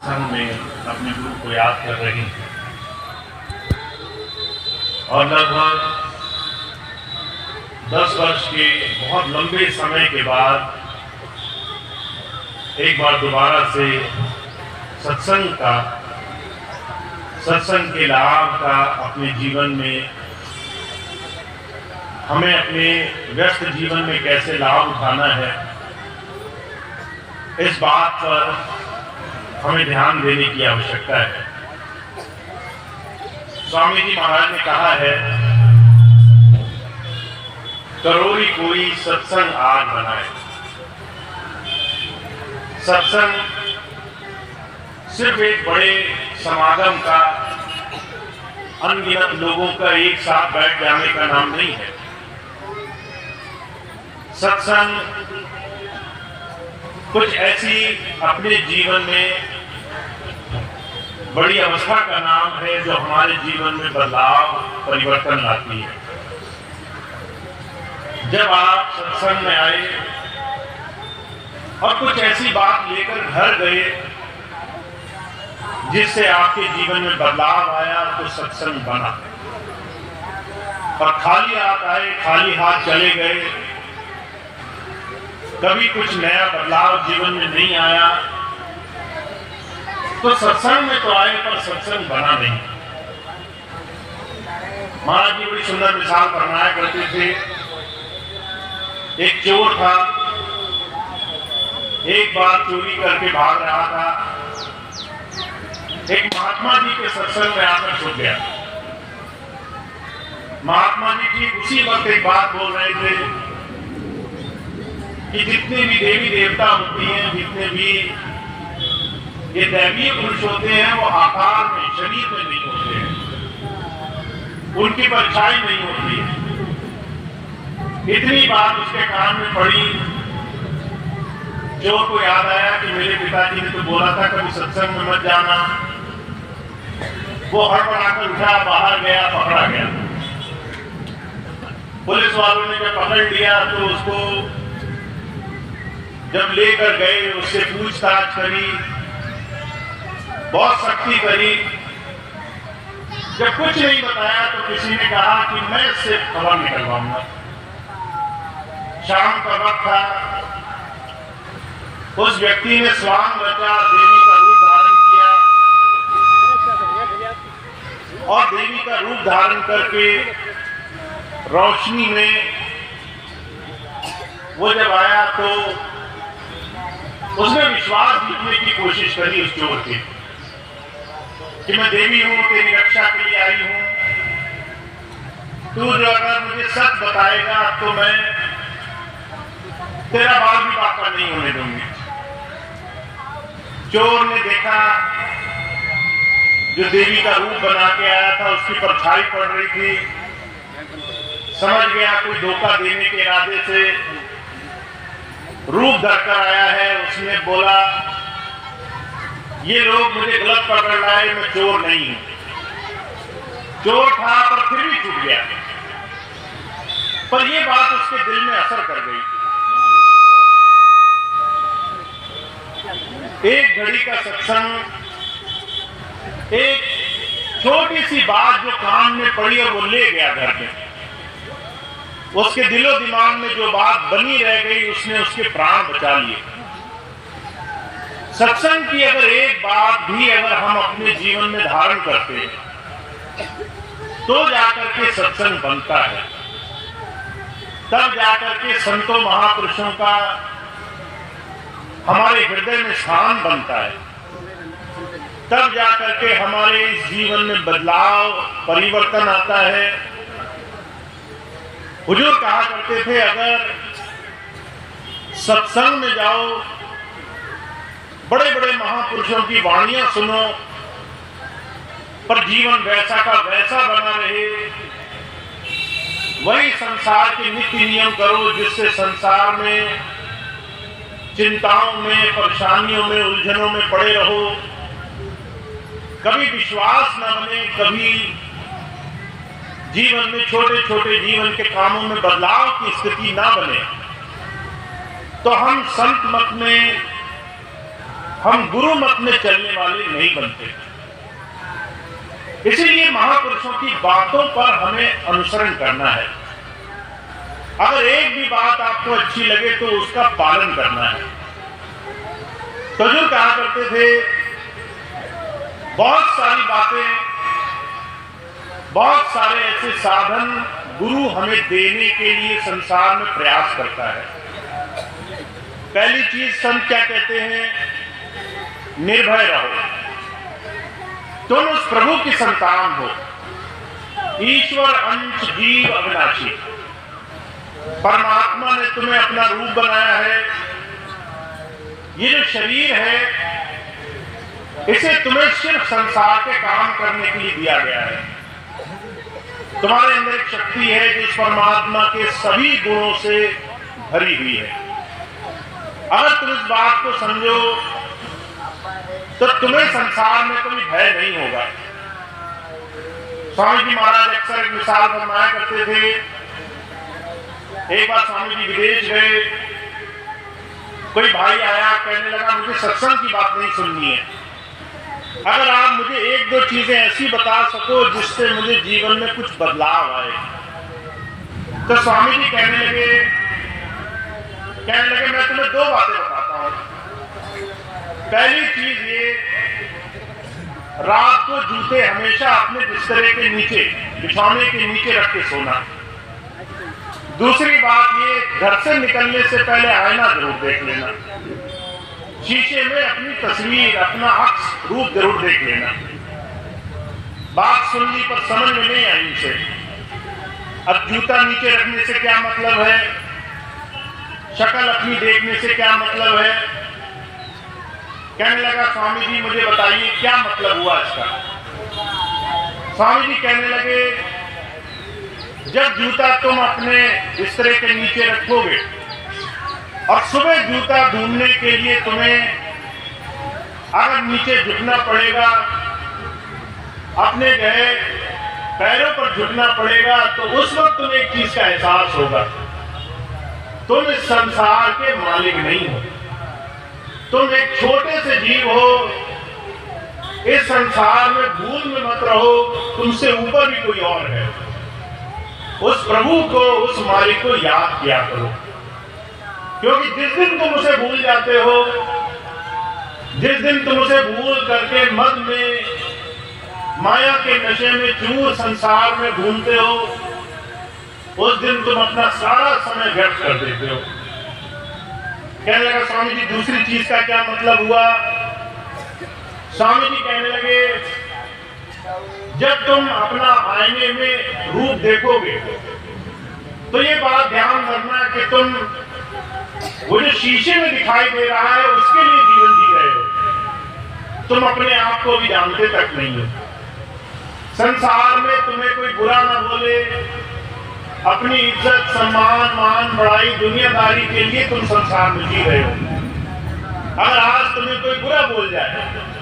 संग में अपने गुरु को याद कर रही हैं और लगभग 10 वर्ष के बहुत लंबे समय के बाद एक बार दोबारा से सत्संग के लाभ का अपने जीवन में हमें अपने व्यस्त जीवन में कैसे लाभ उठाना है, इस बात पर हमें ध्यान देने की आवश्यकता है। स्वामी जी महाराज ने कहा है, करोड़ी कोई सत्संग आज बनाए। सत्संग सिर्फ एक बड़े समागम का, अनगिनत लोगों का एक साथ बैठ जाने का नाम नहीं है। सत्संग कुछ ऐसी अपने जीवन में बड़ी अवस्था का नाम है जो हमारे जीवन में बदलाव, परिवर्तन लाती है। जब आप सत्संग में आए और कुछ ऐसी बात लेकर घर गए जिससे आपके जीवन में बदलाव आया, तो सत्संग बना। और खाली हाथ आए, खाली हाथ चले गए, कभी कुछ नया बदलाव जीवन में नहीं आया, तो सत्संग में तो आए पर सत्संग बना नहीं। महाराज जी बड़ी सुंदर मिसाल फरमाया करते थे। एक चोर था, एक बार चोरी करके भाग रहा था, एक महात्मा जी के सत्संग में आकर छूट गया। महात्मा जी ठीक उसी वक्त एक बात बोल रहे थे कि जितने भी देवी देवता होती हैं, जितने भी ये दैवीय पुरुष होते हैं, वो आकार में, शरीर में नहीं होते हैं, उनकी परछाई नहीं होती है। इतनी बात उसके कान में पड़ी, चोर को याद आया कि मेरे पिताजी ने तो बोला था कभी सत्संग में मत जाना। वो हड़बड़ाकर उठा, बाहर गया, पकड़ा गया। पुलिस वालों ने जब पकड़ लिया तो उसको जब लेकर गए, उससे पूछताछ करी, बहुत सख्ती करी। जब कुछ नहीं बताया तो किसी ने कहा कि मैं इससे खबर निकलवाऊंगा। शाम का वक्त था, उस व्यक्ति ने स्वांग रचा, देवी का रूप धारण किया और देवी का रूप धारण करके रोशनी में वो जब आया तो उसने विश्वास जीतने की कोशिश करी उस चोर की कि मैं देवी हूं, तेरी रक्षा के लिए आई हूं, तू जो अगर मुझे सच बताएगा तो मैं तेरा बाल भी बाका नहीं होने दूंगी। चोर ने देखा जो देवी का रूप बना के आया था, उसकी परछाई पड़ रही थी, समझ गया कोई धोखा देने के इरादे से रूप धरकर आया है। उसने बोला, ये लोग मुझे गलत पकड़ लाए, मैं चोर नहीं हूं। चोर था पर फिर भी छूट गया। पर यह बात उसके दिल में असर कर गई। एक घड़ी का सत्संग, एक छोटी सी बात जो कान में पड़ी और वो ले गया घर में, उसके दिलो दिमाग में जो बात बनी रह गई, उसने उसके प्राण बचा लिए। सत्संग की अगर एक बात भी अगर हम अपने जीवन में धारण करते हैं तो जाकर के सत्संग बनता है, तब जाकर के संतों महापुरुषों का हमारे हृदय में स्थान बनता है, तब जाकर के हमारे इस जीवन में बदलाव, परिवर्तन आता है। हुजूर कहा करते थे, अगर सत्संग में जाओ, बड़े बड़े महापुरुषों की वाणियां सुनो, पर जीवन वैसा का वैसा बना रहे, वही संसार के नीति नियम करो जिससे संसार में चिंताओं में, परेशानियों में, उलझनों में पड़े रहो, कभी विश्वास न बने, कभी जीवन में छोटे छोटे जीवन के कामों में बदलाव की स्थिति ना बने, तो हम संत मत में हम गुरु मत में चलने वाले नहीं बनते। इसीलिए महापुरुषों की बातों पर हमें अनुसरण करना है। अगर एक भी बात आपको अच्छी लगे तो उसका पालन करना है। तो जो कहा करते थे, बहुत सारी बातें, बहुत सारे ऐसे साधन गुरु हमें देने के लिए संसार में प्रयास करता है। पहली चीज संत क्या कहते हैं? निर्भय रहो, तुम उस प्रभु की संतान हो। ईश्वर अंश जीव अविनाशी, परमात्मा ने तुम्हें अपना रूप बनाया है। ये जो शरीर है, इसे तुम्हें सिर्फ संसार के काम करने के लिए दिया गया है। तुम्हारे अंदर एक शक्ति है जो इस परमात्मा के सभी गुणों से भरी हुई है। अगर तुम इस बात को समझो तो तुम्हें संसार में कोई भय नहीं होगा। स्वामी जी महाराज अक्सर एक मिसाल फरमाया करते थे। एक बार स्वामी जी विदेश गए, कोई भाई आया, कहने लगा मुझे सत्संग की बात नहीं सुननी है, अगर आप मुझे एक दो चीजें ऐसी बता सको जिससे मुझे जीवन में कुछ बदलाव आए। तो स्वामी जी कहने लगे मैं तुम्हें दो बातें बताता हूं। पहली चीज ये, रात को जूते हमेशा अपने बिस्तर के नीचे, बिछौने के नीचे रख के सोना। दूसरी बात ये, घर से निकलने से पहले आईना जरूर देख लेना, शीशे में अपनी तस्वीर, अपना अक्स रूप जरूर देख लेना। बात सुननी पर समझ में नहीं आई उसे। अब जूता नीचे रखने से क्या मतलब है, शक्ल अपनी देखने से क्या मतलब है? कहने लगा स्वामी जी मुझे बताइए क्या मतलब हुआ इसका। स्वामी जी कहने लगे, जब जूता तुम अपने बिस्तर के नीचे रखोगे और सुबह जूता ढूंढने के लिए तुम्हें अगर नीचे झुकना पड़ेगा, अपने गए पैरों पर झुकना पड़ेगा, तो उस वक्त तुम्हें एक चीज का एहसास होगा, तुम इस संसार के मालिक नहीं हो, तुम एक छोटे से जीव हो। इस संसार में भूल में मत रहो, तुमसे ऊपर भी कोई और है। उस प्रभु को, उस मालिक को याद किया करो, क्योंकि जिस दिन तुम उसे भूल जाते हो, जिस दिन तुम उसे भूल करके मद में, माया के नशे में चूर संसार में घूमते हो, उस दिन तुम अपना सारा समय व्यर्थ कर देते हो। कहने लगा स्वामी जी दूसरी चीज का क्या मतलब हुआ? स्वामी जी कहने लगे, जब तुम अपना आईने में रूप देखोगे तो ये बात ध्यान रखना कि तुम वो जो शीशे में दिखाई दे रहा है उसके लिए जीवन जी रहे हो, तुम अपने आप को भी जानते तक नहीं हो। संसार में तुम्हें कोई बुरा ना बोले, अपनी इज्जत, सम्मान, मान, बड़ाई, दुनियादारी के लिए तुम संसार में जी रहे हो। अगर आज तुम्हें कोई बुरा बोल जाए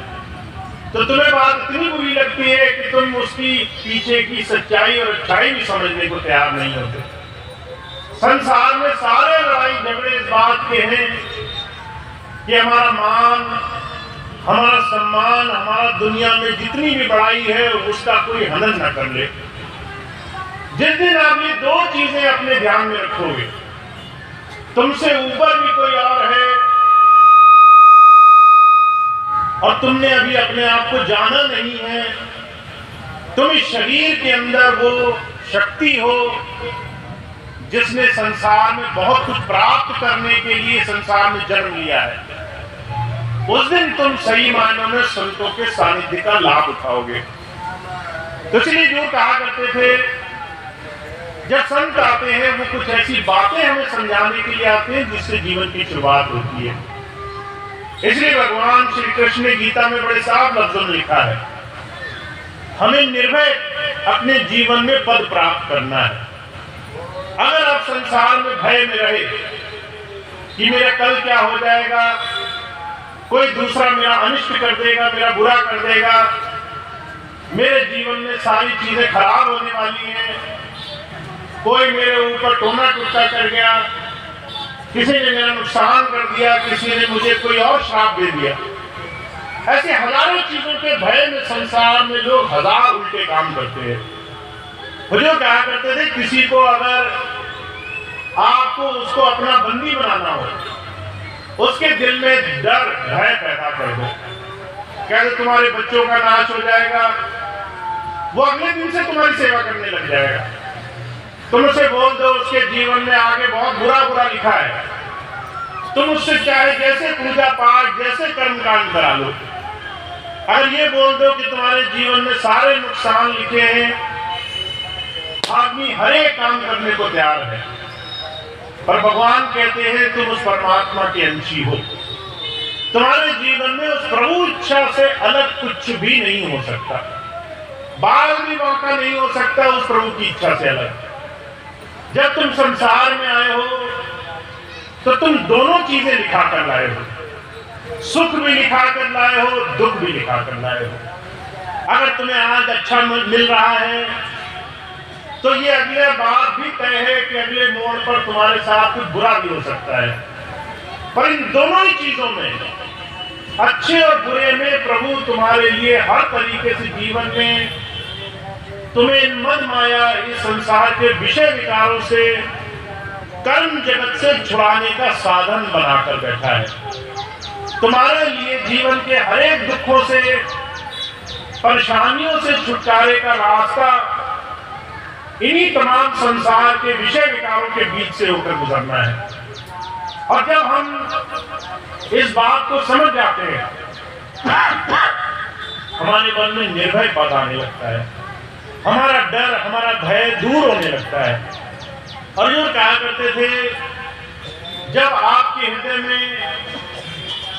तो तुम्हें बात इतनी बुरी लगती है कि तुम उसकी पीछे की सच्चाई और अच्छाई भी समझने को तैयार नहीं होते। संसार में सारे लड़ाई झगड़े इस बात के हैं कि हमारा मान, हमारा सम्मान, हमारा दुनिया में जितनी भी बड़ाई है उसका कोई हनन न कर ले। जिस दिन आप ये दो चीजें अपने ध्यान में रखोगे, तुमसे ऊपर भी कोई और है और तुमने अभी अपने आप को जाना नहीं है, तुम इस शरीर के अंदर वो शक्ति हो जिसने संसार में बहुत कुछ प्राप्त करने के लिए संसार में जन्म लिया है, उस दिन तुम सही मायनों में संतों के सानिध्य का लाभ उठाओगे। तो इसलिए जो कहा करते थे, जब संत आते हैं वो कुछ ऐसी बातें हमें समझाने के लिए आते हैं जिससे जीवन की शुरुआत होती है। इसलिए भगवान श्री कृष्ण ने गीता में बड़े साफ लफ्जों में लिखा है, हमें निर्भय अपने जीवन में पद प्राप्त करना है। अगर आप संसार में भय में रहे कि मेरा कल क्या हो जाएगा, कोई दूसरा मेरा अनिष्ट कर देगा, मेरा बुरा कर देगा, मेरे जीवन में सारी चीजें खराब होने वाली हैं, कोई मेरे ऊपर टोना टुट्टा कर गया, किसी ने मेरा नुकसान कर दिया, किसी ने मुझे कोई और श्राप दे दिया, ऐसे हजारों चीजों के भय में संसार में लोग हजार उल्टे काम करते हैं। जो क्या करते थे, किसी को अगर आपको उसको अपना बंदी बनाना हो, उसके दिल में डर भय पैदा कर दो, कहते तुम्हारे बच्चों का नाश हो जाएगा, वो अगले दिन से तुम्हारी सेवा करने लग जाएगा। तुम उसे बोल दो उसके जीवन में आगे बहुत बुरा बुरा लिखा है, तुम उससे चाहे जैसे पूजा पाठ जैसे कर्मकांड करा लो, अगर ये बोल दो कि तुम्हारे जीवन में सारे नुकसान लिखे हैं, आदमी हर एक काम करने को तैयार है। पर भगवान कहते हैं तुम उस परमात्मा के अंशी हो, तुम्हारे जीवन में उस प्रभु इच्छा से अलग कुछ भी नहीं हो सकता, बाल भी मौका नहीं हो सकता उस प्रभु की इच्छा से अलग। जब तुम संसार में आए हो तो तुम दोनों चीजें लिखा कर लाए हो, सुख भी लिखा कर लाए हो, दुख भी लिखा कर लाए हो। अगर तुम्हें आज अच्छा मिल रहा है तो ये अगले बात भी तय है कि अगले मोड़ पर तुम्हारे साथ कुछ बुरा भी हो सकता है। पर इन दोनों ही चीजों में, अच्छे और बुरे में, प्रभु तुम्हारे लिए हर तरीके से जीवन में तुम्हें मन माया इस संसार के विषय विकारों से, कर्म जगत से छुड़ाने का साधन बनाकर बैठा है। तुम्हारे लिए जीवन के हर एक दुखों से, परेशानियों से छुटकारे का रास्ता इन्हीं तमाम संसार के विषय विकारों के बीच से होकर गुजरना है। और जब हम इस बात को समझ जाते हैं, हमारे मन में निर्भय पद आने लगता है, हमारा डर, हमारा भय दूर होने लगता है। अर्जुन कहा करते थे, जब आपके हृदय में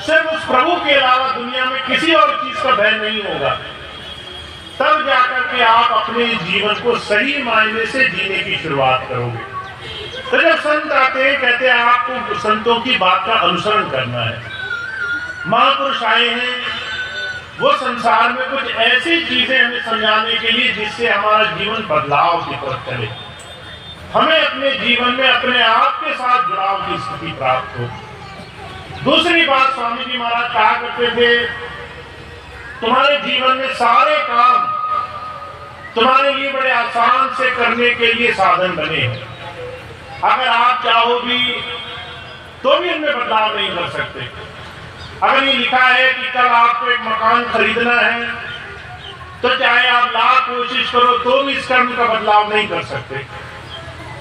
सिर्फ उस प्रभु के अलावा दुनिया में किसी और चीज का भय नहीं होगा, तब जाकर के आप अपने जीवन को सही मायने से जीने की शुरुआत करोगे। तो जब संत आते हैं, कहते हैं आपको संतों की बात का अनुसरण करना है। महापुरुष आए हैं, वो संसार में कुछ ऐसी चीजें हमें समझाने के लिए जिससे हमारा जीवन बदलाव की तरफ चले, हमें अपने जीवन में अपने आप के साथ जुड़ाव की स्थिति प्राप्त हो। दूसरी बात, स्वामी जी महाराज कहा करते थे, तुम्हारे जीवन में सारे काम तुम्हारे लिए बड़े आसान से करने के लिए साधन बने हैं। अगर आप चाहो भी तो भी इनमें बदलाव नहीं कर सकते। अगर ये लिखा है कि कल आपको एक मकान खरीदना है, तो चाहे आप लाख कोशिश करो तो भी इस कर्म का बदलाव नहीं कर सकते।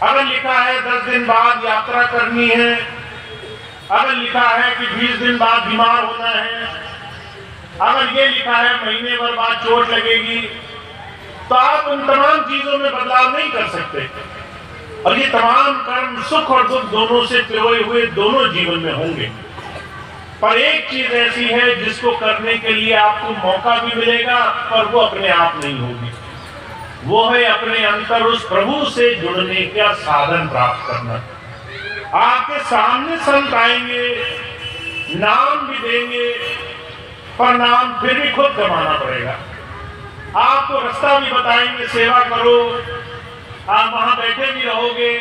अगर लिखा है 10 दिन बाद यात्रा करनी है, अगर लिखा है कि 20 दिन बाद बीमार होना है, अगर ये लिखा है महीने भर बाद चोट लगेगी, तो आप उन तमाम चीजों में बदलाव नहीं कर सकते। और ये तमाम कर्म सुख और दुख दोनों से पिरोए हुए दोनों जीवन में होंगे। पर एक चीज ऐसी है जिसको करने के लिए आपको मौका भी मिलेगा, पर वो अपने आप नहीं होगी। वो है अपने अंतर उस प्रभु से जुड़ने का साधन प्राप्त करना। आपके सामने संत आएंगे, नाम भी देंगे, पर नाम फिर भी खुद कमाना पड़ेगा। आपको रास्ता भी बताएंगे, सेवा करो, आप वहां बैठे भी रहोगे,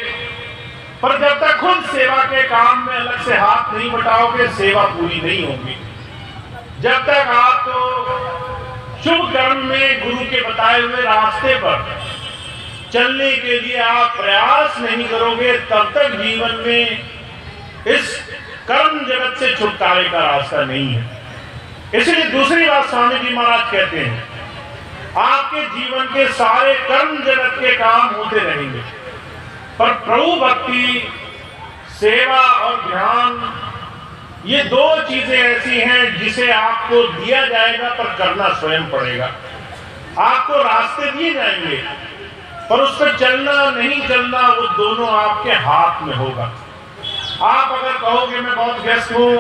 पर जब तक खुद सेवा के काम में अलग से हाथ नहीं बटाओगे, सेवा पूरी नहीं होगी। जब तक आप तो शुभ कर्म में गुरु के बताए हुए रास्ते पर चलने के लिए आप प्रयास नहीं करोगे, तब तक जीवन में इस कर्म जगत से छुटकारे का रास्ता नहीं है। इसलिए दूसरी बात स्वामी जी महाराज कहते हैं, आपके जीवन के सारे कर्म जगत के काम होते रहेंगे, पर प्रभु भक्ति, सेवा और ध्यान, ये दो चीजें ऐसी हैं जिसे आपको दिया जाएगा पर करना स्वयं पड़ेगा। आपको रास्ते दिए जाएंगे, पर उस पर चलना नहीं चलना वो दोनों आपके हाथ में होगा। आप अगर कहोगे मैं बहुत व्यस्त हूं,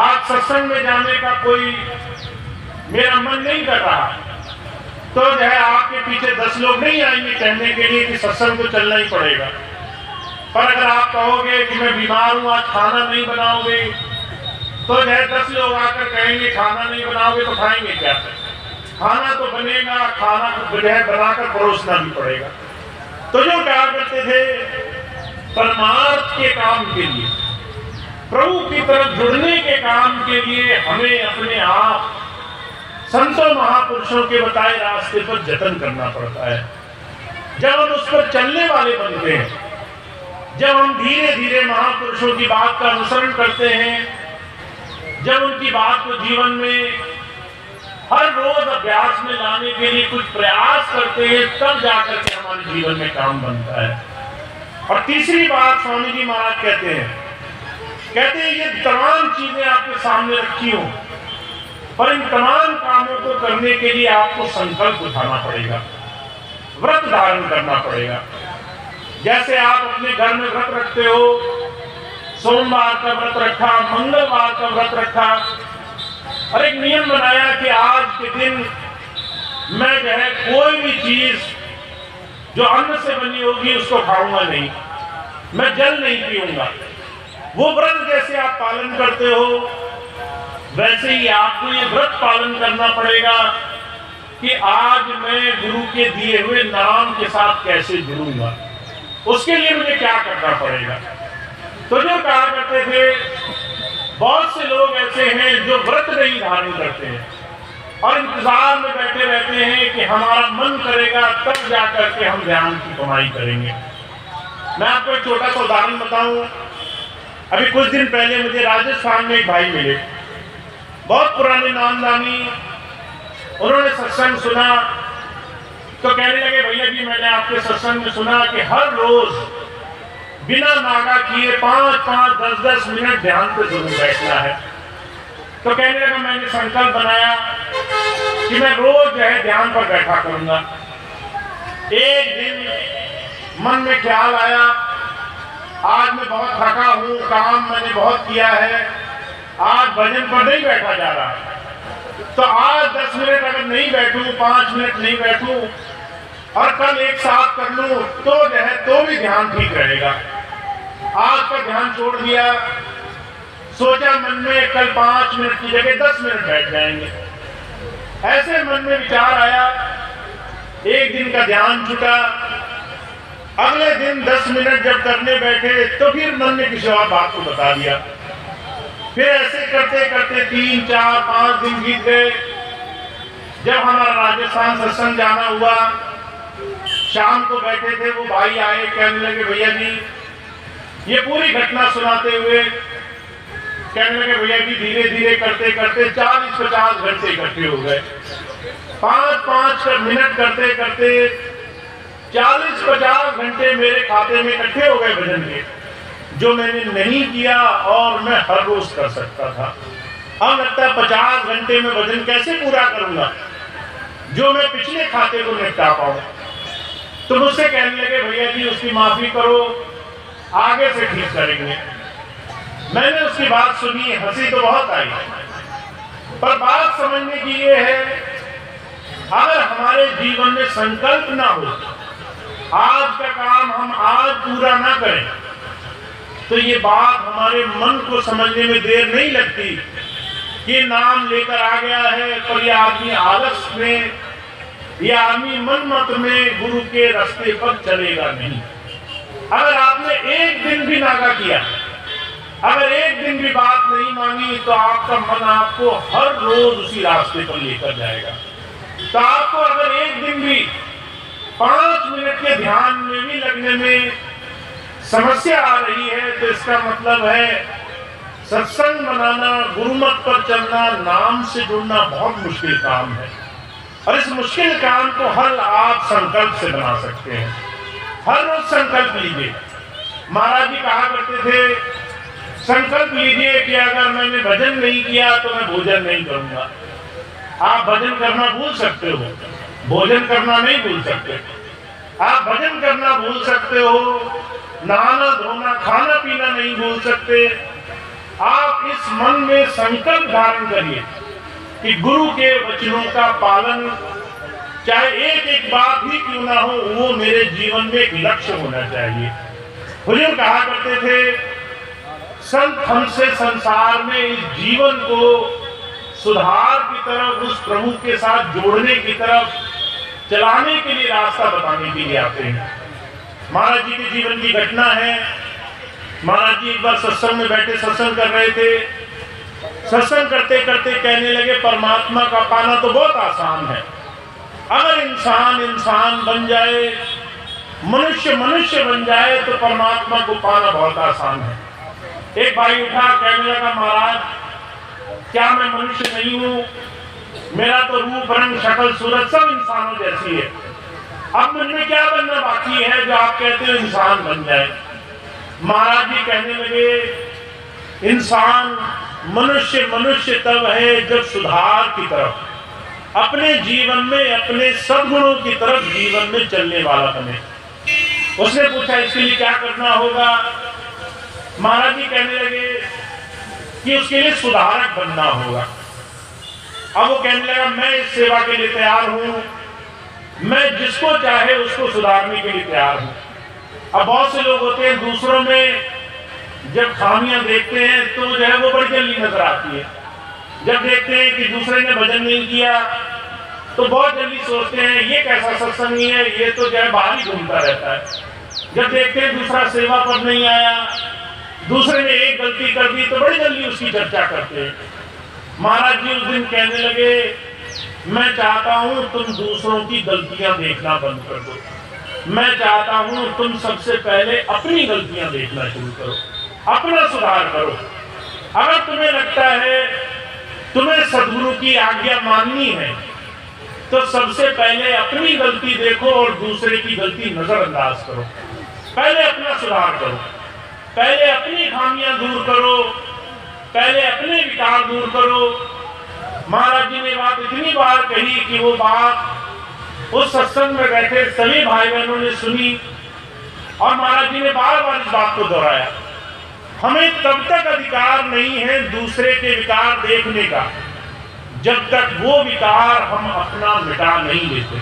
आज सत्संग में जाने का कोई मेरा मन नहीं कर रहा, तो जो है आपके पीछे 10 लोग नहीं आएंगे कहने के लिए कि सत्संग तो चलना ही पड़ेगा। पर अगर आप कहोगे कि मैं बीमार हूं, आज खाना नहीं बनाओगे, तो जो है 10 लोग आकर कहेंगे खाना नहीं बनाओगे तो खाएंगे क्या? खाना तो बनेगा, खाना जो है बनाकर परोसना भी पड़ेगा। तो जो क्या करते थे, परमार्थ के काम के लिए, प्रभु की तरफ जुड़ने के काम के लिए हमें अपने आप संतों महापुरुषों के बताए रास्ते पर जतन करना पड़ता है। जब हम उस पर चलने वाले बनते हैं, जब हम धीरे धीरे महापुरुषों की बात का अनुसरण करते हैं, जब उनकी बात को जीवन में हर रोज अभ्यास में लाने के लिए कुछ प्रयास करते हैं, तब जाकर के हमारे जीवन में काम बनता है। और तीसरी बात स्वामी जी महाराज कहते हैं ये तमाम चीजें आपके सामने रखी हो, पर इन तमाम कामों को करने के लिए आपको संकल्प उठाना पड़ेगा, व्रत धारण करना पड़ेगा। जैसे आप अपने घर में व्रत रखते हो, सोमवार का व्रत रखा, मंगलवार का व्रत रखा, और एक नियम बनाया कि आज के दिन मैं जो है कोई भी चीज जो अन्न से बनी होगी उसको खाऊंगा नहीं, मैं जल नहीं पीऊंगा। वो व्रत जैसे आप पालन करते हो, वैसे ही आपको ये व्रत पालन करना पड़ेगा कि आज मैं गुरु के दिए हुए नाम के साथ कैसे जुड़ूंगा, उसके लिए मुझे क्या करना पड़ेगा। तो जो कहा करते थे, बहुत से लोग ऐसे हैं जो व्रत नहीं धारण करते हैं और इंतजार में बैठे रहते हैं कि हमारा मन करेगा तब जाकर के हम ध्यान की कमाई करेंगे। मैं आपको एक छोटा सा उदाहरण बताऊं। अभी कुछ दिन पहले मुझे राजस्थान में एक भाई मिले, बहुत पुराने नामदानी। उन्होंने सत्संग सुना तो कहने लगे, भैया जी मैंने आपके सत्संग में सुना कि हर रोज बिना नागा किए 5-5, 10-10 मिनट ध्यान पे जरूर बैठना है। तो कहने लगा मैंने संकल्प बनाया कि मैं रोज जो है ध्यान पर बैठा करूंगा। एक दिन मन में ख्याल आया, आज मैं बहुत थका हूं, काम मैंने बहुत किया है, आज भजन पर नहीं बैठा जा रहा, तो आज 10 मिनट अगर नहीं बैठूं, 5 मिनट नहीं बैठूं और कल एक साथ कर लूं तो जो है तो भी ध्यान ठीक रहेगा। आज का ध्यान छोड़ दिया, सोचा मन में कल 5 मिनट की जगह 10 मिनट बैठ जाएंगे। ऐसे मन में विचार आया, एक दिन का ध्यान छूटा, अगले दिन 10 मिनट जब करने बैठे तो फिर मन ने किसी और बात को बता दिया। फिर ऐसे करते करते 3, 4, 5 दिन बीत गए। जब हमारा राजस्थान सत्संग जाना हुआ, शाम को बैठे थे, वो भाई आए, कहने लगे भैया जी, ये पूरी घटना सुनाते हुए कहने लगे भैया जी धीरे धीरे करते करते 40-50 घंटे इकट्ठे हो गए। 5-5 मिनट करते करते 40-50 घंटे मेरे खाते में इकट्ठे हो गए भजन के, जो मैंने नहीं किया और मैं हर रोज कर सकता था। अब लगता है 50 घंटे में भजन कैसे पूरा करूंगा जो मैं पिछले खाते को निपटा पाऊं। तो मुझसे कहने लगे भैया जी उसकी माफी करो, आगे से ठीक करेंगे। मैंने उसकी बात सुनी, हंसी तो बहुत आई, पर बात समझने की ये है, अगर हमारे जीवन में संकल्प ना हो, आज का काम हम आज पूरा ना करें, तो ये बात हमारे मन को समझने में देर नहीं लगती। ये नाम लेकर आ गया है, पर यह आदमी आलस में, यह आदमी मनमत में गुरु के रास्ते पर चलेगा नहीं। अगर आपने एक दिन भी नागा किया, अगर एक दिन भी बात नहीं मानी, तो आपका मन आपको हर रोज उसी रास्ते पर लेकर जाएगा। तो आपको अगर एक दिन भी 5 मिनट के ध्यान में भी लगने में समस्या आ रही है, तो इसका मतलब है सत्संग बनाना, गुरुमत पर चलना, नाम से जुड़ना बहुत मुश्किल काम है। और इस मुश्किल काम को हल आप संकल्प से बना सकते हैं। हर रोज संकल्प लीजिए। महाराज जी कहा करते थे, संकल्प लीजिए कि अगर मैंने भजन नहीं किया तो मैं भोजन नहीं करूंगा। आप भजन करना भूल सकते हो, भोजन करना नहीं भूल सकते। आप भजन करना भूल सकते हो, नहाना धोना खाना पीना नहीं भूल सकते। आप इस मन में संकल्प धारण करिए कि गुरु के वचनों का पालन, चाहे एक एक बात ही क्यों ना हो, वो मेरे जीवन में एक लक्ष्य होना चाहिए। हुजूर कहा करते थे, संत हमसे संसार में इस जीवन को सुधार की तरफ, उस प्रभु के साथ जोड़ने की तरफ चलाने के लिए, रास्ता बताने के लिए आते हैं। महाराज जी के जीवन की घटना है, महाराज जी एक बार सत्संग में बैठे सत्संग कर रहे थे। सत्संग करते करते कहने लगे परमात्मा का पाना तो बहुत आसान है, अगर इंसान इंसान बन जाए, मनुष्य मनुष्य बन जाए तो परमात्मा को पाना बहुत आसान है। एक भाई उठा कहने लगा महाराज क्या मैं मनुष्य नहीं हूँ? मेरा तो रूप रंग शक्ल सूरत सब इंसानों जैसी है, अब मुझमें क्या बनना बाकी है जो आप कहते हो इंसान बन जाए? महाराज जी कहने लगे इंसान मनुष्य मनुष्य तब है जब सुधार की तरफ, अपने जीवन में अपने सद्गुणों की तरफ जीवन में चलने वाला बने। उसने पूछा इसके लिए क्या करना होगा? महाराज जी कहने लगे कि उसके लिए सुधारक बनना होगा। अब वो कहने लगा मैं इस सेवा के लिए तैयार हूं, मैं जिसको चाहे उसको सुधारने के लिए तैयार हूं। अब बहुत से लोग होते हैं दूसरों में जब खामियां देखते हैं तो जो है वो बड़ी जल्दी नजर आती है। जब देखते हैं कि दूसरे ने भजन नहीं किया तो बहुत जल्दी सोचते हैं ये कैसा सत्संगी है, ये तो जो है बाहर ही घूमता रहता है। जब देखते हैं दूसरा सेवा पर नहीं आया, दूसरे ने एक गलती कर दी तो बड़ी जल्दी उसकी चर्चा करते हैं। महाराज जी उस दिन कहने लगे मैं चाहता हूं तुम दूसरों की गलतियां देखना बंद कर दो, मैं चाहता हूं तुम सबसे पहले अपनी गलतियां देखना शुरू करो, अपना सुधार करो। अगर तुम्हें लगता है तुम्हें सद्गुरु की आज्ञा माननी है तो सबसे पहले अपनी गलती देखो और दूसरे की गलती नजरअंदाज करो। पहले अपना सुधार करो, पहले अपनी खामियां दूर करो, पहले अपने विकार दूर करो। महाराज जी ने बात इतनी बार कही कि वो बात उस सत्संग में बैठे सभी भाई बहनों ने सुनी और महाराज जी ने बार बार इस बात को दोहराया। हमें तब तक अधिकार नहीं है दूसरे के विकार देखने का जब तक वो विकार हम अपना मिटा नहीं लेते,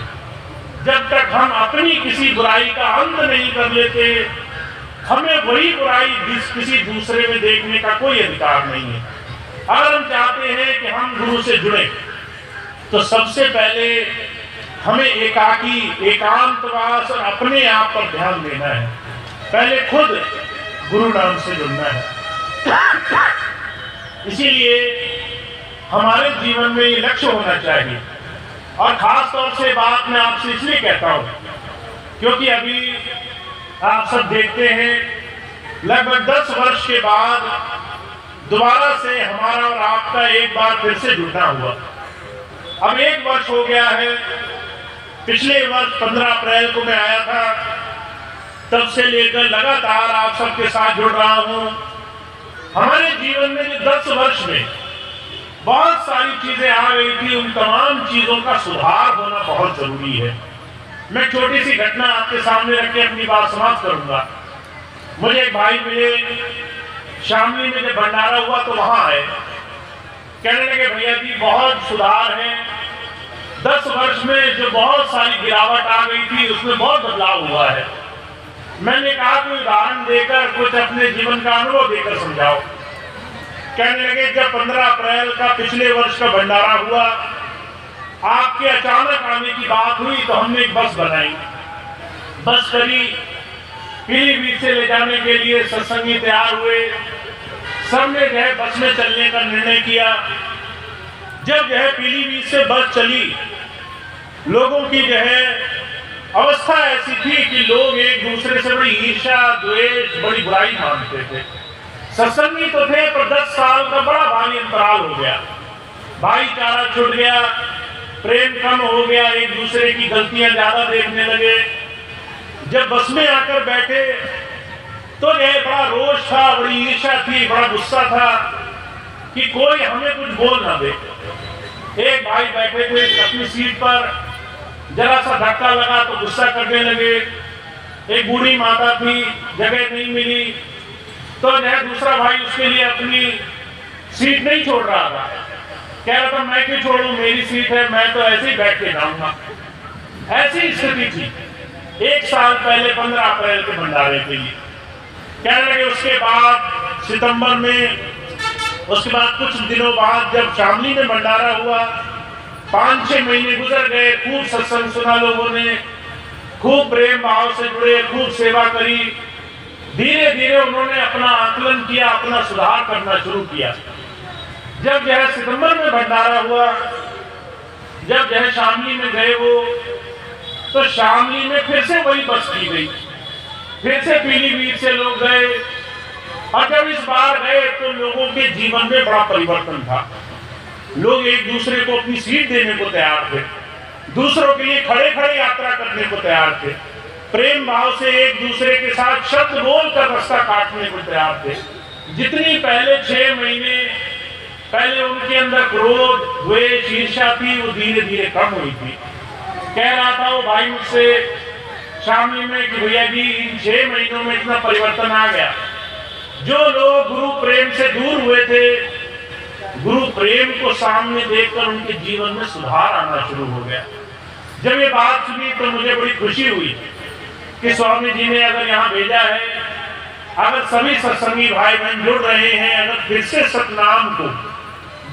जब तक हम अपनी किसी बुराई का अंत नहीं कर लेते। हमें वही बुराई किसी दूसरे में देखने का कोई अधिकार नहीं है। अगर हम चाहते हैं कि हम गुरु से जुड़े तो सबसे पहले हमें एकाकी एकांतवास और अपने आप पर ध्यान देना है। पहले खुद गुरु नाम से जुड़ना है। इसीलिए हमारे जीवन में ये लक्ष्य होना चाहिए। और खास तौर से बात मैं आपसे इसलिए कहता हूं क्योंकि अभी आप सब देखते हैं लगभग 10 वर्ष के बाद दोबारा से हमारा और आपका एक बार फिर से जुड़ना हुआ। अब 1 वर्ष हो गया है। पिछले वर्ष 15 अप्रैल को मैं आया था, तब से लेकर लगातार आप सबके साथ जुड़ रहा हूं। हमारे जीवन में जो 10 वर्ष में बहुत सारी चीजें आ गई थी, उन तमाम चीजों का सुधार होना बहुत जरूरी है। मैं छोटी सी घटना आपके सामने रख के अपनी बात समाप्त करूंगा। मुझे एक भाई मिले, शामली में जब भंडारा हुआ तो वहां आए, कहने लगे भैया जी बहुत सुधार है, 10 वर्ष में जो बहुत सारी गिरावट आ गई थी उसमें बहुत बदलाव हुआ है। मैंने कहा कोई उदाहरण देकर कुछ अपने जीवन का अनुभव देकर समझाओ। कहने लगे जब 15 अप्रैल का पिछले वर्ष का भंडारा हुआ, आपके अचानक आने की बात हुई तो हमने एक बस बनाई, बस करी, पीलीभीत से ले जाने के लिए सत्संगी तैयार हुए। सबने जो है बस में चलने का निर्णय किया। जब जो है पीलीभीत से बस चली, लोगों की जो है अवस्था ऐसी थी कि लोग एक दूसरे से बड़ी ईर्ष्या द्वेष बड़ी बुराई मानते थे। सत्संगी तो थे पर 10 साल का बड़ा भारी अंतराल हो गया, भाईचारा छूट गया, प्रेम कम हो गया, एक दूसरे की गलतियां ज्यादा देखने लगे। जब बस में आकर बैठे तो यह बड़ा रोष था, बड़ी ईर्ष्या थी, बड़ा गुस्सा था कि कोई हमें कुछ बोल ना दे। एक भाई बैठे थे अपनी सीट पर, जरा सा धक्का लगा तो गुस्सा करने लगे। एक बूढ़ी माता थी, जगह नहीं मिली तो दूसरा भाई उसके लिए अपनी सीट नहीं छोड़ रहा था। कह रहा था मैं क्यों छोड़ूं, मेरी सीट है, मैं तो ऐसे ही बैठ के जाऊंगा। ऐसी स्थिति थी 1 साल पहले 15 अप्रैल के भंडारे के लिए। कहने लगे उसके बाद सितंबर में, उसके बाद कुछ दिनों बाद जब शामली में भंडारा हुआ, 5-6 महीने गुजर गए, खूब सत्संग सुना लोगों ने, खूब प्रेम भाव से जुड़े, खूब सेवा करी। धीरे धीरे उन्होंने अपना आकलन किया, अपना सुधार करना शुरू किया। जब जो है सितंबर में भंडारा हुआ, जब जो है शामली में गए वो, तो शामली में फिर से वही बस की गई, फिर से पीलीभीत से लोग गए। और जब इस बार गए तो लोगों के जीवन में बड़ा परिवर्तन था। लोग एक दूसरे को अपनी सीट देने को तैयार थे, दूसरों के लिए खड़े खड़े यात्रा करने को तैयार थे, प्रेम भाव से एक दूसरे के साथ शब्द बोलकर रास्ता काटने को तैयार थे। जितनी पहले 6 महीने पहले उनके अंदर क्रोध, द्वेष, ईर्ष्या थी, वो धीरे धीरे कम हुई थी। कह रहा था वो भाई मुझसे शामली में कि भैया जी इन 6 महीनों में इतना परिवर्तन आ गया। जो लोग गुरु प्रेम से दूर हुए थे, गुरु प्रेम को सामने देखकर उनके जीवन में सुधार आना शुरू हो गया। जब ये बात सुनी तो मुझे बड़ी खुशी हुई कि स्वामी जी ने अगर यहाँ भेजा है, अगर सभी सत्संगी भाई बहन जुड़ रहे हैं, अगर फिर से सतनाम को,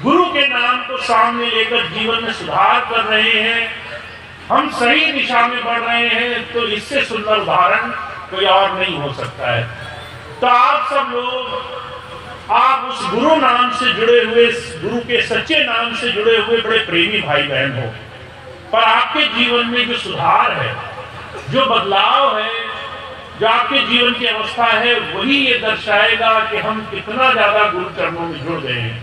गुरु के नाम को सामने लेकर जीवन में सुधार कर रहे हैं, हम सही दिशा में बढ़ रहे हैं, तो इससे सुंदर उदाहरण कोई और नहीं हो सकता है। तो आप सब लोग, आप उस गुरु नाम से जुड़े हुए, गुरु के सच्चे नाम से जुड़े हुए बड़े प्रेमी भाई बहन हो, पर आपके जीवन में जो सुधार है, जो बदलाव है, जो आपके जीवन की अवस्था है, वही ये दर्शाएगा कि हम कितना ज्यादा गुरु चरणों में जुड़ गए हैं,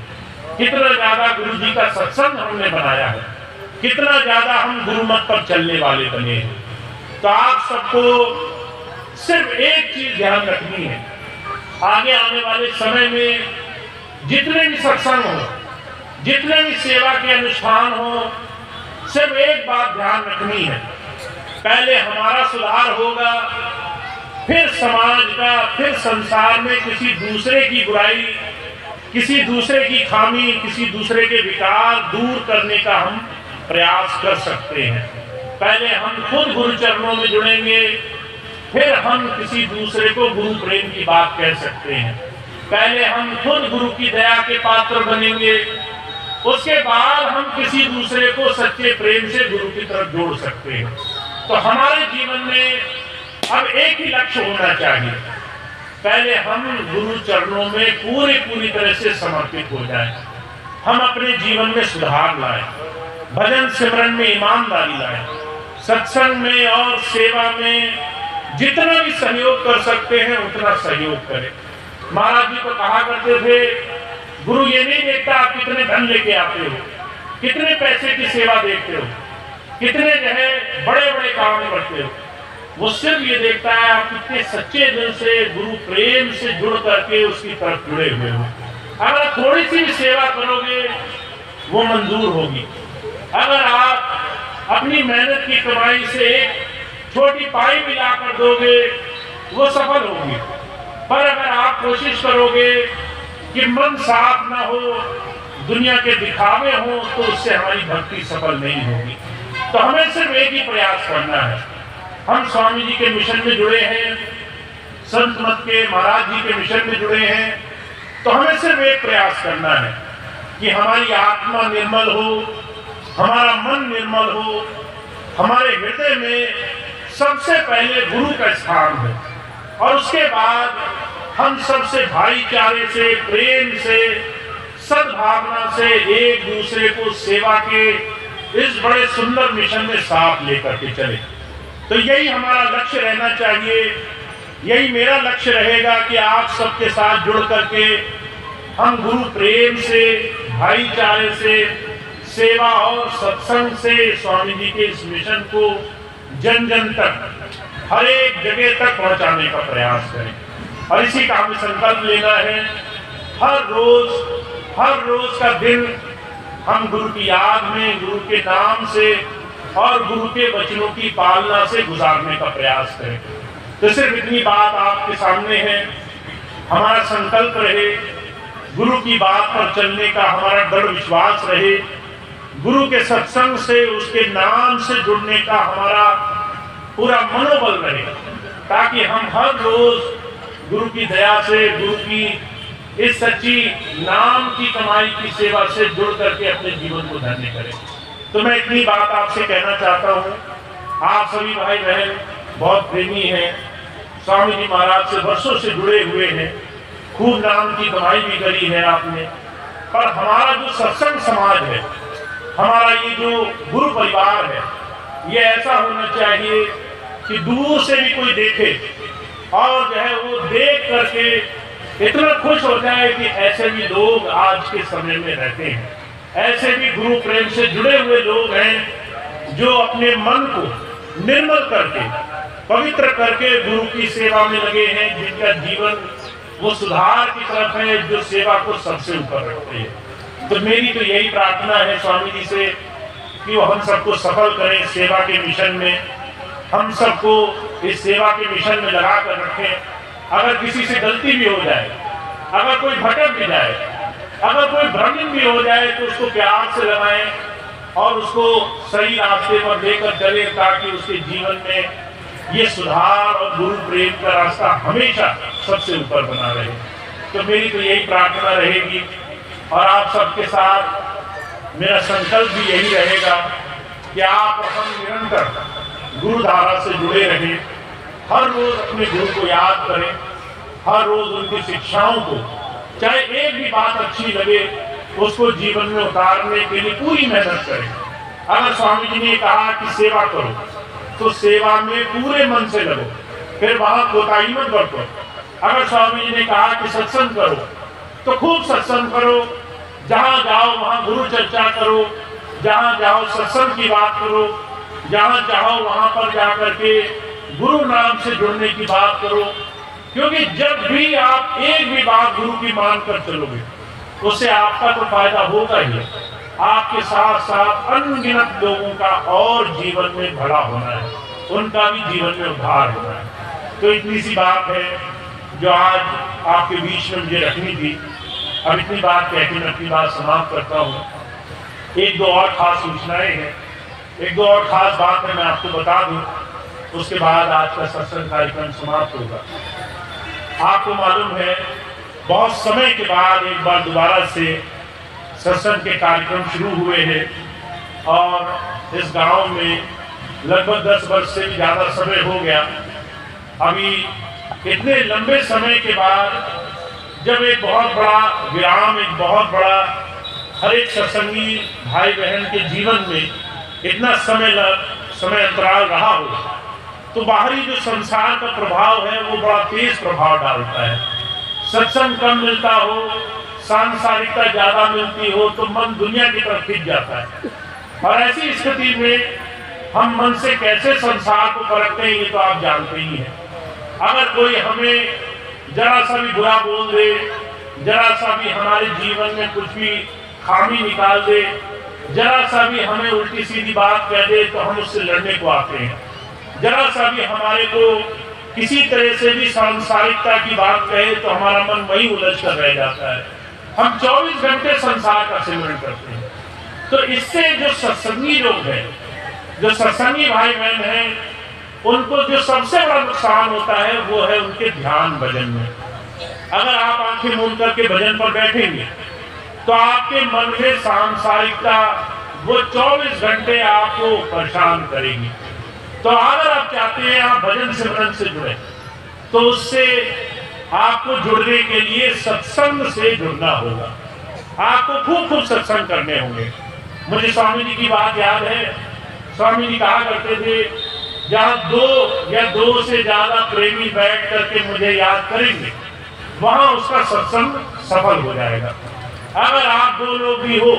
कितना ज्यादा गुरु जी का सत्संग हमने बनाया है, कितना ज्यादा हम गुरु मत पर चलने वाले बने हैं। तो आप सबको सिर्फ एक चीज ध्यान रखनी है, आगे आने वाले समय में जितने भी सत्संग हो, जितने भी सेवा के अनुष्ठान हो, सिर्फ एक बात ध्यान रखनी है, पहले हमारा सुधार होगा, फिर समाज का, फिर संसार में किसी दूसरे की बुराई, किसी दूसरे की खामी, किसी दूसरे के विकार दूर करने का हम प्रयास कर सकते हैं। पहले हम खुद गुरु चरणों में जुड़ेंगे, फिर हम किसी दूसरे को गुरु प्रेम की बात कह सकते हैं। पहले हम खुद गुरु की दया के पात्र बनेंगे, उसके बाद हम किसी दूसरे को सच्चे प्रेम से गुरु की तरफ जोड़ सकते हैं। तो हमारे जीवन में अब एक ही लक्ष्य होना चाहिए, पहले हम गुरु चरणों में पूरी तरह से समर्पित हो जाएं, हम अपने जीवन में सुधार लाएं, भजन सिमरन में ईमानदारी लाएं, सत्संग में और सेवा में जितना भी सहयोग कर सकते हैं उतना सहयोग करें। महाराज जी को कहा करते थे, गुरु ये नहीं देखता आप कितने धन लेके आते हो, कितने पैसे की सेवा देखते हो, कितने जो है बड़े बड़े काम करते हो, वो सिर्फ ये देखता है आप कितने सच्चे दिल से गुरु प्रेम से जुड़ करके उसकी तरफ जुड़े हुए हो। अगर थोड़ी सी भी सेवा करोगे वो मंजूर होगी। अगर आप अपनी मेहनत की कमाई से एक छोटी पाई भी ला कर दोगे वो सफल होगी, पर अगर आप कोशिश करोगे कि मन साफ ना हो, दुनिया के दिखावे हो, तो उससे हमारी भक्ति सफल नहीं होगी। तो हमें सिर्फ एक ही प्रयास करना है, हम स्वामी जी के मिशन में जुड़े हैं, संत मत के महाराज जी के मिशन में जुड़े हैं, तो हमें सिर्फ एक प्रयास करना है कि हमारी आत्मा निर्मल हो, हमारा मन निर्मल हो, हमारे हृदय में सबसे पहले गुरु का स्थान है, और उसके बाद हम सबसे भाईचारे से, प्रेम से, सद्भावना से एक दूसरे को सेवा के इस बड़े सुंदर मिशन में साथ लेकर के चले। तो यही हमारा लक्ष्य रहना चाहिए, यही मेरा लक्ष्य रहेगा कि आप सबके साथ जुड़ करके हम गुरु प्रेम से, भाईचारे से, सेवा और सत्संग से स्वामी जी के इस मिशन को जन जन तक, हर एक जगह तक पहुंचाने का प्रयास करें। और इसी का हमें संकल्प लेना है, हर रोज का दिन हम गुरु की याद में, गुरु के नाम से और गुरु के वचनों की पालना से गुजारने का प्रयास करें। तो सिर्फ इतनी बात आपके सामने है, हमारा संकल्प रहे, गुरु की बात पर चलने का हमारा दृढ़ विश्वास रहे, गुरु के सत्संग से, उसके नाम से जुड़ने का हमारा पूरा मनोबल रहे, ताकि हम हर रोज गुरु की दया से, गुरु की इस सच्ची नाम की कमाई की सेवा से जुड़ करके अपने जीवन को धन्य करें। तो मैं इतनी बात आपसे कहना चाहता हूँ। आप सभी भाई बहन बहुत प्रेमी हैं, स्वामी जी महाराज से वर्षों से जुड़े हुए हैं, खूब नाम की कमाई भी करी है आपने। पर हमारा जो सत्संग समाज है, हमारा ये जो गुरु परिवार है, ये ऐसा होना चाहिए कि दूर से भी कोई देखे और जो है वो देख करके इतना खुश हो जाए कि ऐसे भी लोग आज के समय में रहते हैं, ऐसे भी गुरु प्रेम से जुड़े हुए लोग हैं जो अपने मन को निर्मल करके, पवित्र करके गुरु की सेवा में लगे हैं, जिनका जीवन वो सुधार की तरफ है, जो सेवा को सबसे ऊपर रखते हैं। तो मेरी तो यही प्रार्थना है स्वामी जी से कि वो हम सबको सफल करें सेवा के मिशन में, हम सबको इस सेवा के मिशन में लगा कर रखें। अगर किसी से गलती भी हो जाए, अगर कोई भटक भी जाए, अगर कोई भ्रमित भी हो जाए, तो उसको प्यार से लगाएं और उसको सही रास्ते पर लेकर चले, ताकि उसके जीवन में ये सुधार और गुरु प्रेम का रास्ता हमेशा सबसे ऊपर बना रहे। तो मेरी तो यही प्रार्थना रहेगी और आप सबके साथ मेरा संकल्प भी यही रहेगा कि आप हम निरंतर गुरु धारा से जुड़े रहें, हर रोज अपने गुरु को याद करें, हर रोज उनकी शिक्षाओं को, चाहे एक भी बात अच्छी लगे, उसको जीवन में उतारने के लिए पूरी मेहनत करें। अगर स्वामी जी ने कहा कि सेवा करो, तो सेवा में पूरे मन से लगो, फिर वहां कोताही मत बरतो। अगर स्वामी जी ने कहा कि सत्संग करो, तो खूब सत्संग करो, जहां जाओ वहां गुरु चर्चा करो, जहां जाओ सत्संग की बात करो, जहां चाहो वहां पर जाकर के गुरु नाम से जुड़ने की बात करो। क्योंकि जब भी आप एक भी बात गुरु की मानकर चलोगे, उससे आपका तो फायदा होगा ही, आपके साथ साथ अनगिनत लोगों का और जीवन में भला होना है, उनका भी जीवन में उद्धार होना है। तो इतनी सी बात है जो आज आपके बीच में मुझे रखनी थी। अब इतनी बात कहकर मैं अपनी बात समाप्त करता हूँ। एक दो और खास सूचनाएं हैं, एक दो और खास बात है, मैं आपको बता दूं, उसके बाद आज का सत्संग कार्यक्रम समाप्त होगा। आपको मालूम है बहुत समय के बाद एक बार दोबारा से सत्संग के कार्यक्रम शुरू हुए हैं और इस गांव में लगभग 10 वर्ष से भी ज़्यादा समय हो गया। अभी इतने लंबे समय के बाद जब एक बहुत बड़ा विराम, एक बहुत बड़ा हर एक सत्संगी भाई बहन के जीवन में इतना समय अंतराल रहा हो, तो बाहरी जो संसार का प्रभाव है वो बड़ा तेज प्रभाव डालता है। सत्संग कम मिलता हो, सांसारिकता ज्यादा मिलती हो, तो मन दुनिया की तरफ खिंच जाता है। और ऐसी स्थिति में हम मन से कैसे संसार को परखते हैं, ये तो आप जानते ही हैं। अगर कोई हमें जरा सा भी बुरा बोल दे, जरा सा भी हमारे जीवन में कुछ भी खामी निकाल दे, जरा सा भी हमें उल्टी सीधी बात कह दे, तो हम उससे लड़ने को आते हैं। जरा सा भी हमारे को किसी तरह से भी सांसारिकता की बात कहे, तो हमारा मन वही उलझ कर रह जाता है। हम 24 घंटे संसार का सिमरन करते हैं। तो इससे जो सत्संगी लोग हैं, जो सत्संगी भाई बहन हैं, उनको जो सबसे बड़ा नुकसान होता है वो है उनके ध्यान भजन में। अगर आप आंखें मूंद करके भजन पर बैठेंगे, तो आपके मन में सांसारिकता वो 24 घंटे आपको परेशान करेगी। तो अगर आप चाहते हैं आप भजन सिमरन से जुड़े, तो उससे आपको जुड़ने के लिए सत्संग से जुड़ना होगा। आपको खूब खूब सत्संग करने होंगे। मुझे स्वामी जी की बात याद है। स्वामी जी कहा करते थे, जहाँ 2 या 2 से ज्यादा प्रेमी बैठ करके मुझे याद करेंगे, वहां उसका सत्संग सफल हो जाएगा। अगर आप 2 लोग भी हो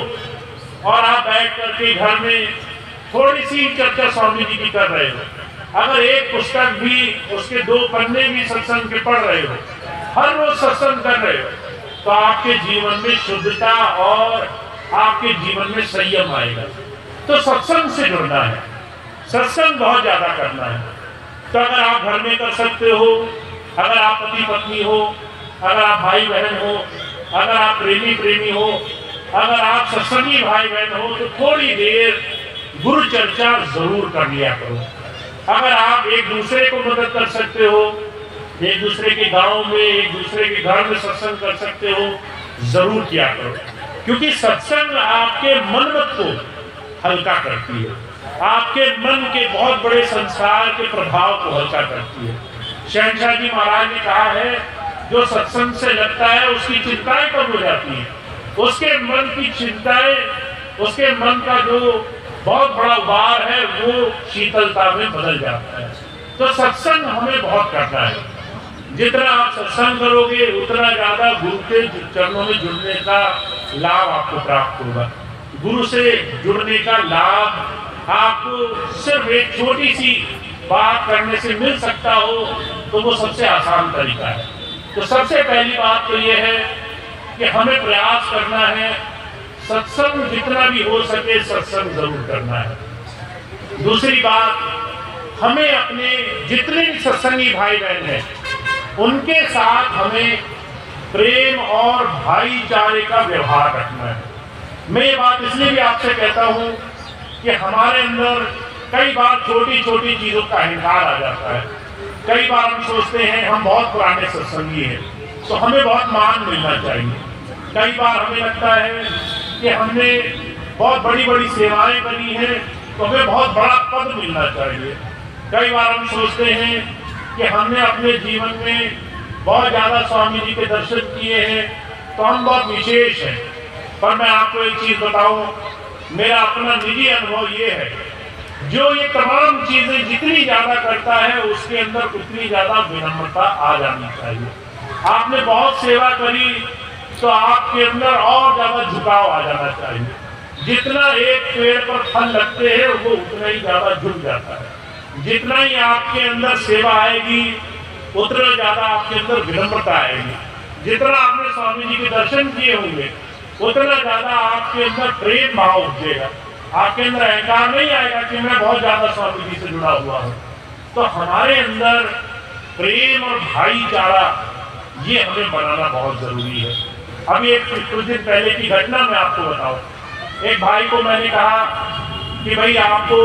और आप बैठ करके घर में थोड़ी सी चर्चा स्वामी जी की कर रहे हो, अगर एक पुस्तक भी, उसके 2 पन्ने भी सत्संग के पढ़ रहे हो, हर रोज सत्संग कर रहे हो, तो आपके जीवन में शुद्धता और आपके जीवन में संयम आएगा। तो सत्संग से जुड़ना है, सत्संग बहुत ज्यादा करना है। तो अगर आप घर में कर सकते हो, अगर आप पति पत्नी हो, अगर आप भाई बहन हो, अगर आप प्रेमी हो, अगर आप सत्संगी भाई बहन हो, तो थोड़ी देर गुरु चर्चा जरूर कर लिया करो। अगर आप एक दूसरे को मदद कर सकते हो, एक दूसरे के गांव में, एक दूसरे के घर में सत्संग कर सकते हो, जरूर किया करो। क्योंकि सत्संग आपके मन मत को हल्का करती है, आपके मन के बहुत बड़े संसार के प्रभाव को हल्का करती है। शहंशाह जी महाराज ने कहा है, जो सत्संग से लगता है उसकी चिंताएं कम हो जाती हैं, उसके मन की चिंताएं, उसके मन का जो बहुत बड़ा उबार है वो शीतलता में बदल जाता है। तो सत्संग हमें बहुत करना है। जितना आप सत्संग करोगे उतना ज्यादा गुरु के चरणों में जुड़ने का लाभ आपको प्राप्त होगा। गुरु से जुड़ने का लाभ आपको सिर्फ एक छोटी सी बात करने से मिल सकता हो तो वो सबसे आसान तरीका है। तो सबसे पहली बात तो ये है कि हमें प्रयास करना है, सत्संग जितना भी हो सके सत्संग जरूर करना है। दूसरी बात, हमें अपने जितने भी सत्संगी भाई बहन हैं उनके साथ हमें प्रेम और भाईचारे का व्यवहार रखना है। मैं ये बात इसलिए भी आपसे कहता हूँ कि हमारे अंदर कई बार छोटी छोटी चीजों का अहंकार आ जाता है। कई बार हम सोचते हैं हम बहुत पुराने सत्संगी हैं तो हमें बहुत मान मिलना चाहिए। कई बार हमें लगता है कि हमने बहुत बड़ी बड़ी सेवाएं करी हैं तो हमें बहुत बड़ा पद मिलना चाहिए। कई बार हम सोचते हैं कि हमने अपने जीवन में बहुत ज्यादा स्वामी जी के दर्शन किए हैं तो हम बहुत विशेष हैं। पर मैं आपको एक चीज बताऊं, मेरा अपना निजी अनुभव ये है, जो ये तमाम चीजें जितनी ज्यादा करता है उसके अंदर उतनी ज्यादा विनम्रता आ जानी चाहिए। आपने बहुत सेवा करी तो आपके अंदर और ज्यादा झुकाव आ जाना चाहिए। जितना एक पेड़ पर फल लगते हैं वो उतना ही ज्यादा झुक जाता है। जितना ही आपके अंदर सेवा आएगी उतना ज्यादा आपके अंदर विनम्रता आएगी। जितना आपने स्वामी जी के दर्शन किए होंगे उतना ज्यादा आपके अंदर प्रेम भाव उठेगा। आपके अंदर अहंकार नहीं आएगा कि मैं बहुत ज्यादा स्वामी जी से जुड़ा हुआ हूँ। तो हमारे अंदर प्रेम और भाईचारा ये हमें बनाना बहुत जरूरी है। अभी एक कुछ दिन पहले की घटना मैं आपको बताऊं। एक भाई को मैंने कहा कि भाई आपको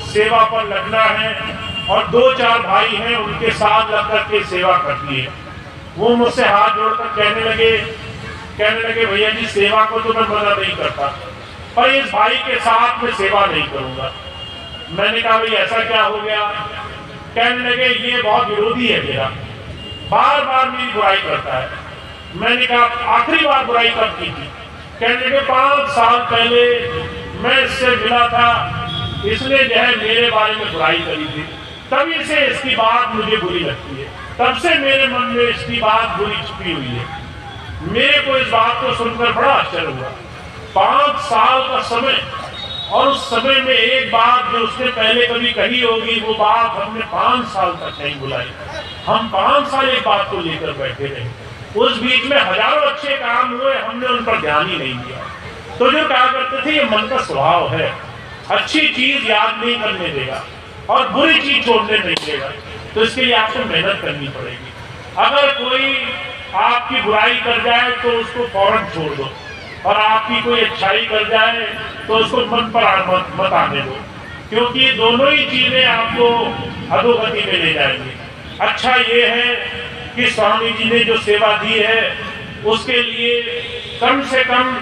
सेवा पर लगना है और 2-4 भाई हैं उनके साथ लग करके सेवा करनी है। वो मुझसे हाथ जोड़कर कहने लगे भैया जी सेवा को तो मैं मना नहीं करता पर इस भाई के साथ मैं सेवा नहीं करूंगा। मैंने कहा भाई ऐसा क्या हो गया? कहने लगे ये बहुत विरोधी है मेरा, बार बार मेरी बुराई करता है। मैंने कहा आखिरी बार बुराई कब की थी? कहने लगे 5 साल पहले मैं इससे मिला था, इसने जो है मेरे बारे में बुराई करी थी, तभी से इसकी बात मुझे बुरी लगती है, तब से मेरे मन में इसकी बात बुरी छुपी हुई है। मेरे को इस बात को सुनकर बड़ा आश्चर्य हुआ। 5 साल का समय और उस समय में एक बात जो उसने पहले कभी कही होगी वो बात हमने 5 साल तक नहीं बुलाई। हम 5 साल एक बात को लेकर बैठे रहे। उस बीच में हजारों अच्छे काम हुए, हमने उन पर ध्यान ही नहीं दिया। तो जो कहा करते थे ये मन का स्वभाव है, अच्छी चीज याद नहीं करने देगा और बुरी चीज छोड़ने नहीं देगा। तो इसके लिए आपको मेहनत करनी पड़ेगी। अगर कोई आपकी बुराई कर जाए तो उसको फौरन छोड़ दो और आपकी कोई अच्छाई कर जाए तो उसको मन पर मत आने दो, क्योंकि दोनों ही चीजें आपको अधोगति में ले जाएंगी। अच्छा ये है कि स्वामी जी ने जो सेवा दी है उसके लिए कम से कम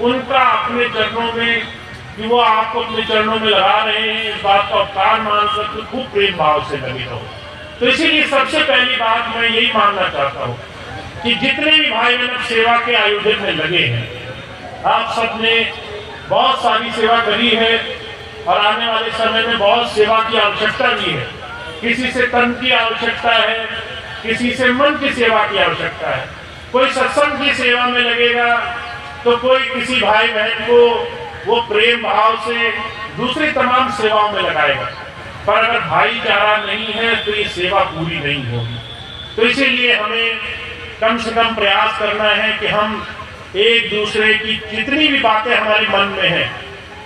उनका अपने चरणों में, कि वो आपको अपने चरणों में लगा रहे हैं, इस बात का उपकार मान सकते, खूब प्रेम भाव से लगे रहो। तो इसीलिए सबसे पहली बात मैं यही मानना चाहता हूँ कि जितने भी भाई बहन सेवा के आयोजन में लगे हैं, आप सबने बहुत सारी सेवा करी है और आने वाले समय में बहुत सेवा की आवश्यकता भी है। किसी से तन की आवश्यकता है, किसी से मन की सेवा की आवश्यकता है। कोई सत्संग की सेवा में लगेगा तो कोई किसी भाई बहन को वो प्रेम भाव से दूसरी तमाम सेवाओं में लगाएगा। पर अगर भाईचारा नहीं है तो ये सेवा पूरी नहीं होगी। तो इसीलिए हमें कम से कम प्रयास करना है कि हम एक दूसरे की जितनी भी बातें हमारे मन में हैं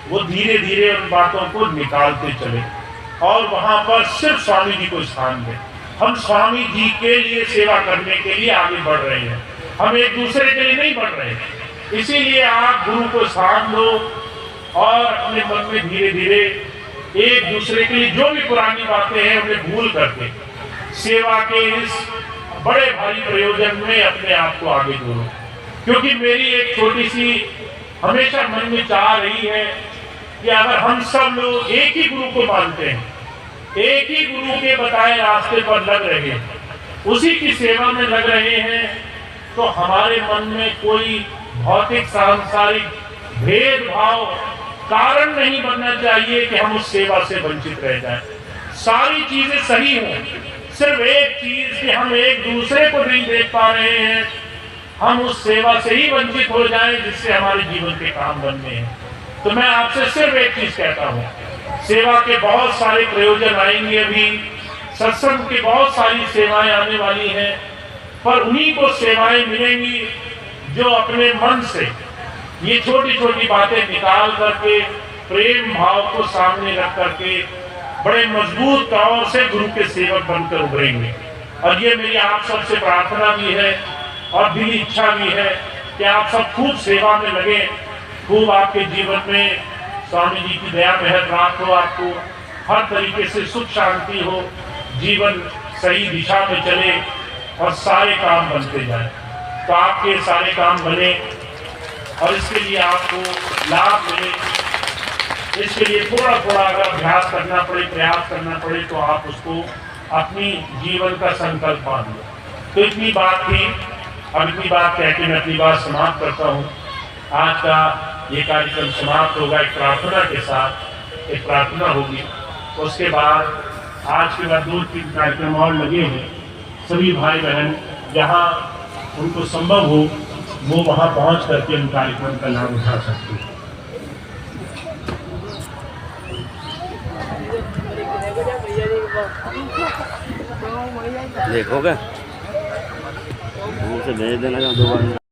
वो धीरे धीरे उन बातों को निकालते चले और वहां पर सिर्फ स्वामी जी को स्थान दें। हम स्वामी जी के लिए सेवा करने के लिए आगे बढ़ रहे हैं, हम एक दूसरे के लिए नहीं बढ़ रहे हैं। इसीलिए आप गुरु को स्थान दो और अपने मन में धीरे धीरे एक दूसरे के लिए जो भी पुरानी बातें हैं उन्हें भूल करके सेवा के इस बड़े भारी प्रयोजन में अपने आप को आगे जोड़ो। क्योंकि मेरी एक छोटी सी हमेशा मन में चाह रही है कि अगर हम सब लोग एक ही गुरु को मानते हैं, एक ही गुरु के बताए रास्ते पर लग रहे हैं, उसी की सेवा में लग रहे हैं, तो हमारे मन में कोई भौतिक सांसारिक भेदभाव कारण नहीं बनना चाहिए कि हम उस सेवा से वंचित रह जाएं। सारी चीजें सही हों, सिर्फ एक चीज कि हम एक दूसरे को नहीं देख पा रहे हैं, हम उस सेवा से ही वंचित हो जाएं जिससे हमारे जीवन के काम बनने हैं। तो मैं आपसे सिर्फ एक चीज कहता हूं, सेवा के बहुत सारे प्रयोजन आएंगे, अभी सत्संग की बहुत सारी सेवाएं आने वाली हैं, पर उन्हीं को सेवाएं मिलेंगी जो अपने मन से ये छोटी छोटी बातें निकाल करके प्रेम भाव को सामने रख करके बड़े मजबूत तौर से गुरु के सेवक बनकर उभरेंगे। और ये मेरी आप सबसे प्रार्थना भी है और दिली इच्छा भी है कि आप सब खूब सेवा में लगे, खूब आपके जीवन में स्वामी जी की दया मेहर प्राप्त हो, आपको हर तरीके से सुख शांति हो, जीवन सही दिशा में चले और सारे काम बनते जाए। तो आपके सारे काम बने और इसके लिए आपको लाभ मिले, इसके लिए थोड़ा थोड़ा अगर अभ्यास करना पड़े, प्रयास करना पड़े, तो आप उसको अपनी जीवन का संकल्प मान लो। तो इतनी बात थी, अब इतनी बात कह के मैं अपनी बात समाप्त करता हूँ। आज का ये कार्यक्रम समाप्त होगा एक प्रार्थना के साथ, एक प्रार्थना होगी, उसके बाद आज के बाद 2-3 कार्यक्रम और लगे हैं। सभी भाई बहन जहाँ उनको संभव हो वो वहाँ पहुँच करके उन कार्यक्रम का लाभ उठा सकते हैं। देखोगे से भेज देना 2 बार।